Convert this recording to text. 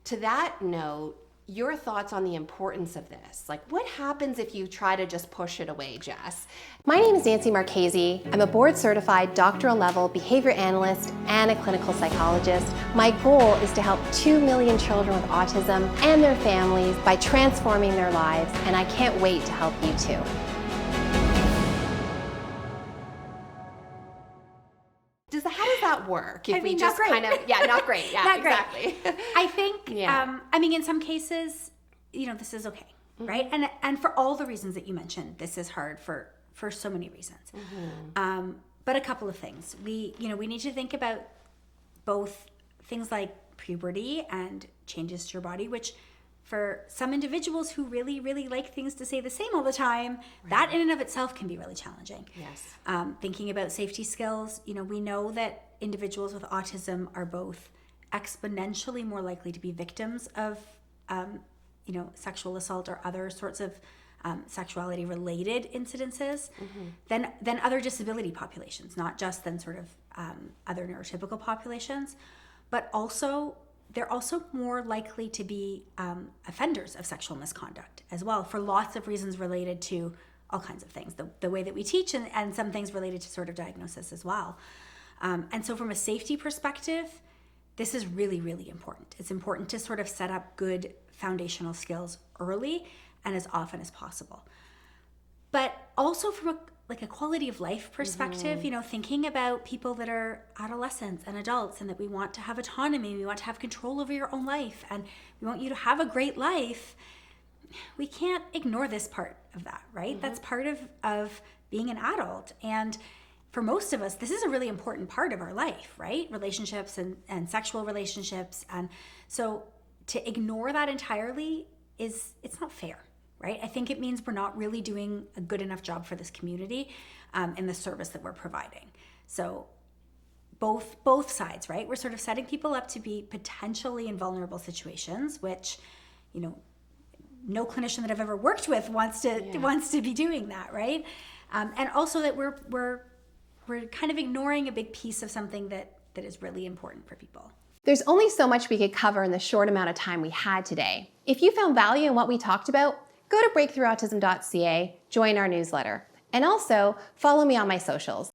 To that note, your thoughts on the importance of this. Like, what happens if you try to just push it away, Jess? My name is Nancy Marchese. I'm a board-certified doctoral level behavior analyst and a clinical psychologist. My goal is to help 2 million children with autism and their families by transforming their lives, and I can't wait to help you too. How does that work? If I mean, we just not great. not great. Yeah, Not exactly. great. I think, Yeah. in some cases, this is okay, right? And for all the reasons that you mentioned, this is hard for so many reasons. But a couple of things. We need to think about both things like puberty and changes to your body, which for some individuals who really, really like things to stay the same all the time, that in and of itself can be really challenging. Yes. Thinking about safety skills, we know that individuals with autism are both exponentially more likely to be victims of, sexual assault or other sorts of sexuality-related incidences than other disability populations, not just than sort of other neurotypical populations, but also they're also more likely to be offenders of sexual misconduct as well, for lots of reasons related to all kinds of things, the way that we teach and some things related to sort of diagnosis as well. And so from a safety perspective, this is really, really important. It's important to sort of set up good foundational skills early and as often as possible. But also from a quality of life perspective, thinking about people that are adolescents and adults and that we want to have autonomy, we want to have control over your own life, and we want you to have a great life, we can't ignore this part of that, right? That's part of being an adult. And for most of us, this is a really important part of our life, right? Relationships and sexual relationships. And so to ignore that entirely it's not fair. Right? I think it means we're not really doing a good enough job for this community in the service that we're providing. So both sides, right? We're sort of setting people up to be potentially in vulnerable situations, which, no clinician that I've ever worked with wants to be doing that, right? And also that we're kind of ignoring a big piece of something that is really important for people. There's only so much we could cover in the short amount of time we had today. If you found value in what we talked about, go to breakthroughautism.ca, join our newsletter, and also follow me on my socials.